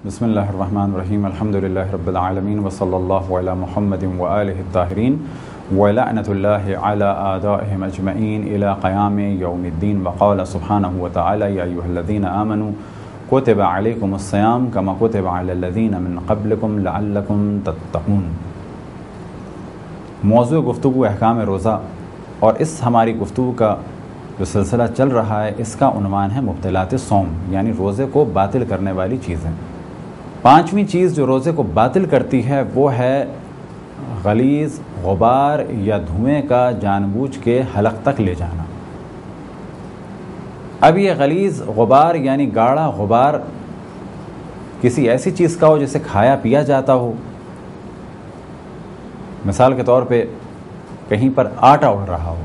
بسم اللہ الرحمن الرحیم الحمدللہ رب العالمین وصلی اللہ علی محمد وآلہ الطاہرین ولعنۃ اللہ علی اعدائہم اجمعین الی قیام یوم الدین وقال سبحانہ وتعالی یا ایھا الذین آمنوا کتب علیکم الصیام کما کتب علی الذین من قبلکم لعلکم تتقون۔ موضوع گفتگو احکام روزہ، اور اس ہماری گفتگو کا جو سلسلہ چل رہا ہے اس کا عنوان ہے مبطلات الصوم، یعنی روزے کو باطل کرنے والی چیزیں۔ پانچویں چیز جو روزے کو باطل کرتی ہے وہ ہے غلیظ غبار یا دھوئیں کا جان بوجھ کے حلق تک لے جانا۔ اب یہ غلیظ غبار یعنی گاڑھا غبار کسی ایسی چیز کا ہو جسے کھایا پیا جاتا ہو، مثال کے طور پہ کہیں پر آٹا اڑ رہا ہو،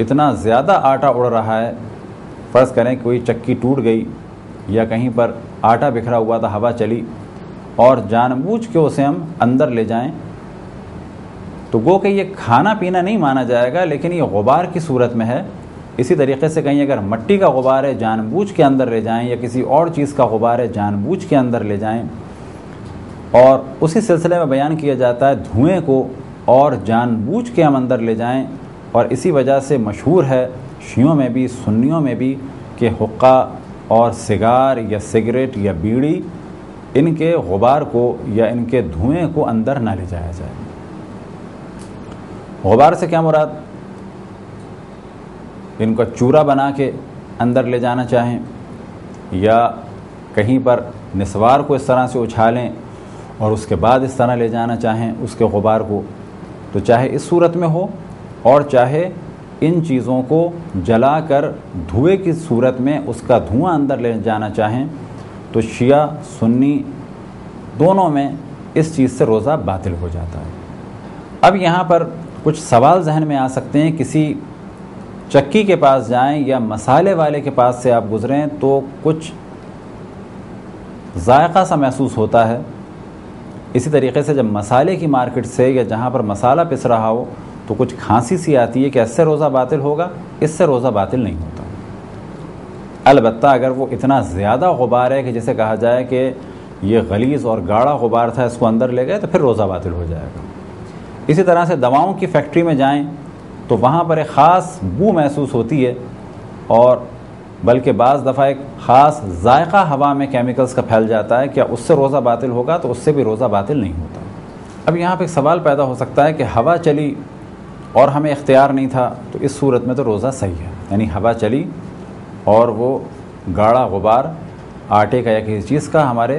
اتنا زیادہ آٹا اڑ رہا ہے، فرض کریں کوئی چکی ٹوٹ گئی یا کہیں پر آٹا بکھرا ہوا تھا، ہوا چلی اور جان بوجھ کے اسے ہم اندر لے جائیں تو گو کہ یہ کھانا پینا نہیں مانا جائے گا، لیکن یہ غبار کی صورت میں ہے۔ اسی طریقے سے کہیں اگر مٹی کا غبار ہے جان بوجھ کے اندر لے جائیں، یا کسی اور چیز کا غبار ہے جان بوجھ کے اندر لے جائیں، اور اسی سلسلے میں بیان کیا جاتا ہے دھوئیں کو اور جان بوجھ کے ہم اندر لے جائیں، اور اسی وجہ سے مشہور ہے شیعوں میں بھی سنیوں میں بھی کہ حقہ اور سگار یا سگریٹ یا بیڑی ان کے غبار کو یا ان کے دھوئیں کو اندر نہ لے جایا جائے۔ غبار سے کیا مراد؟ ان کا چورا بنا کے اندر لے جانا چاہیں، یا کہیں پر نسوار کو اس طرح سے اچھالیں اور اس کے بعد اس طرح لے جانا چاہیں اس کے غبار کو، تو چاہے اس صورت میں ہو اور چاہے ان چیزوں کو جلا کر دھوئے کی صورت میں اس کا دھواں اندر لے جانا چاہیں، تو شیعہ سنی دونوں میں اس چیز سے روزہ باطل ہو جاتا ہے۔ اب یہاں پر کچھ سوال ذہن میں آ سکتے ہیں، کسی چکی کے پاس جائیں یا مسالے والے کے پاس سے آپ گزریں تو کچھ ذائقہ سا محسوس ہوتا ہے، اسی طریقے سے جب مسالے کی مارکیٹ سے یا جہاں پر مسالہ پس رہا ہو تو کچھ کھانسی سی آتی ہے کہ اس سے روزہ باطل ہوگا؟ اس سے روزہ باطل نہیں ہوتا۔ البتہ اگر وہ اتنا زیادہ غبار ہے کہ جسے کہا جائے کہ یہ غلیظ اور گاڑھا غبار تھا، اس کو اندر لے گئے، تو پھر روزہ باطل ہو جائے گا۔ اسی طرح سے دواؤں کی فیکٹری میں جائیں تو وہاں پر ایک خاص بو محسوس ہوتی ہے، اور بلکہ بعض دفعہ ایک خاص ذائقہ ہوا میں کیمیکلز کا پھیل جاتا ہے، کیا اس سے روزہ باطل ہوگا؟ تو اس سے بھی روزہ باطل نہیں ہوتا۔ اب یہاں پہ ایک سوال پیدا ہو سکتا ہے کہ ہوا چلی اور ہمیں اختیار نہیں تھا، تو اس صورت میں تو روزہ صحیح ہے، یعنی ہوا چلی اور وہ گاڑھا غبار آٹے کا یا کسی چیز کا ہمارے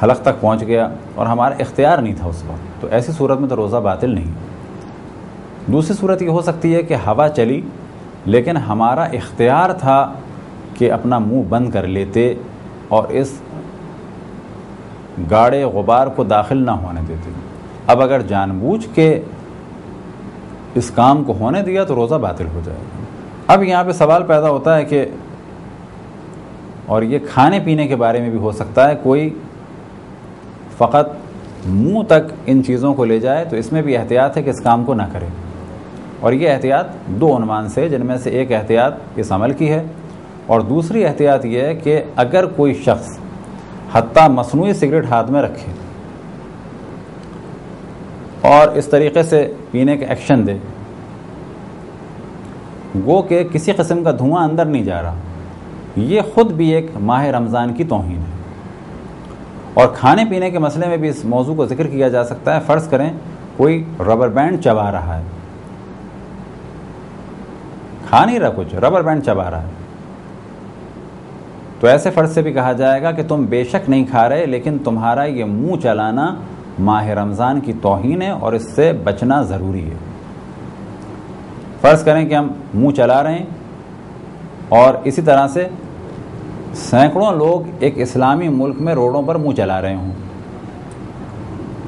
حلق تک پہنچ گیا اور ہمارا اختیار نہیں تھا اس وقت، تو ایسی صورت میں تو روزہ باطل نہیں۔ دوسری صورت یہ ہو سکتی ہے کہ ہوا چلی لیکن ہمارا اختیار تھا کہ اپنا منہ بند کر لیتے اور اس گاڑھے غبار کو داخل نہ ہونے دیتے۔ اب اگر جان بوجھ کے اس کام کو ہونے دیا تو روزہ باطل ہو جائے گا۔ اب یہاں پہ سوال پیدا ہوتا ہے کہ، اور یہ کھانے پینے کے بارے میں بھی ہو سکتا ہے، کوئی فقط منہ تک ان چیزوں کو لے جائے تو اس میں بھی احتیاط ہے کہ اس کام کو نہ کرے، اور یہ احتیاط دو عنوان سے، جن میں سے ایک احتیاط اس عمل کی ہے اور دوسری احتیاط یہ ہے کہ اگر کوئی شخص حتیٰ مصنوعی سگریٹ ہاتھ میں رکھے اور اس طریقے سے پینے کا ایکشن دے، گو کہ کسی قسم کا دھواں اندر نہیں جا رہا، یہ خود بھی ایک ماہ رمضان کی توہین ہے۔ اور کھانے پینے کے مسئلے میں بھی اس موضوع کو ذکر کیا جا سکتا ہے۔ فرض کریں کوئی ربر بینڈ چبا رہا ہے، کھا نہیں رہا کچھ، ربر بینڈ چبا رہا ہے، تو ایسے فرض سے بھی کہا جائے گا کہ تم بے شک نہیں کھا رہے، لیکن تمہارا یہ منہ چلانا ماہ رمضان کی توہین ہے اور اس سے بچنا ضروری ہے۔ فرض کریں کہ ہم منہ چلا رہے ہیں اور اسی طرح سے سینکڑوں لوگ ایک اسلامی ملک میں روڈوں پر منہ چلا رہے ہوں،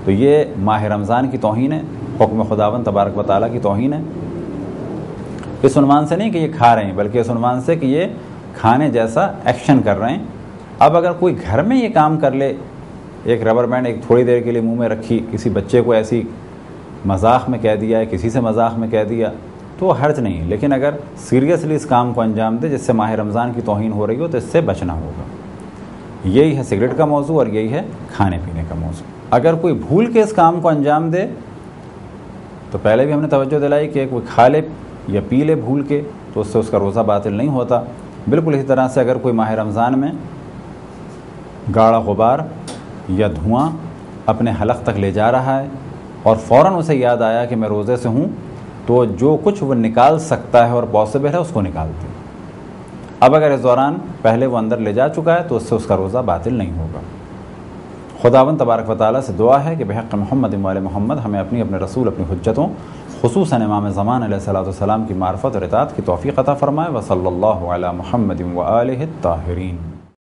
تو یہ ماہ رمضان کی توہین ہے، حکم خداوند تبارک و تعالیٰ کی توہین ہے۔ اس عنوان سے نہیں کہ یہ کھا رہے ہیں، بلکہ اس عنوان سے کہ یہ کھانے جیسا ایکشن کر رہے ہیں۔ اب اگر کوئی گھر میں یہ کام کر لے، ایک ربر بینڈ ایک تھوڑی دیر کے لیے منہ میں رکھی، کسی بچے کو ایسی مذاق میں کہہ دیا ہے، کسی سے مذاق میں کہہ دیا، تو حرج نہیں، لیکن اگر سیریسلی اس کام کو انجام دے جس سے ماہ رمضان کی توہین ہو رہی ہو تو اس سے بچنا ہوگا۔ یہی ہے سگریٹ کا موضوع اور یہی ہے کھانے پینے کا موضوع۔ اگر کوئی بھول کے اس کام کو انجام دے تو پہلے بھی ہم نے توجہ دلائی کہ کوئی کھا لے یا پی لے بھول کے تو اس سے اس کا روزہ باطل نہیں ہوتا۔ بالکل اسی طرح سے اگر کوئی ماہ رمضان میں گاڑا غبار یا دھواں اپنے حلق تک لے جا رہا ہے اور فوراً اسے یاد آیا کہ میں روزے سے ہوں، تو جو کچھ وہ نکال سکتا ہے اور پاسبل ہے اس کو نکالتے۔ اب اگر اس دوران پہلے وہ اندر لے جا چکا ہے تو اس سے اس کا روزہ باطل نہیں ہوگا۔ خداوند تبارک و تعالیٰ سے دعا ہے کہ بحق محمد وآل محمد ہمیں اپنے رسول، اپنی حجتوں، خصوصاً امام زمان علیہ الصلوۃ والسلام کی معرفت اور اطاعت کی توفیق عطا فرمائے۔ وصلی اللہ علی محمد وآلہ الطاہرین۔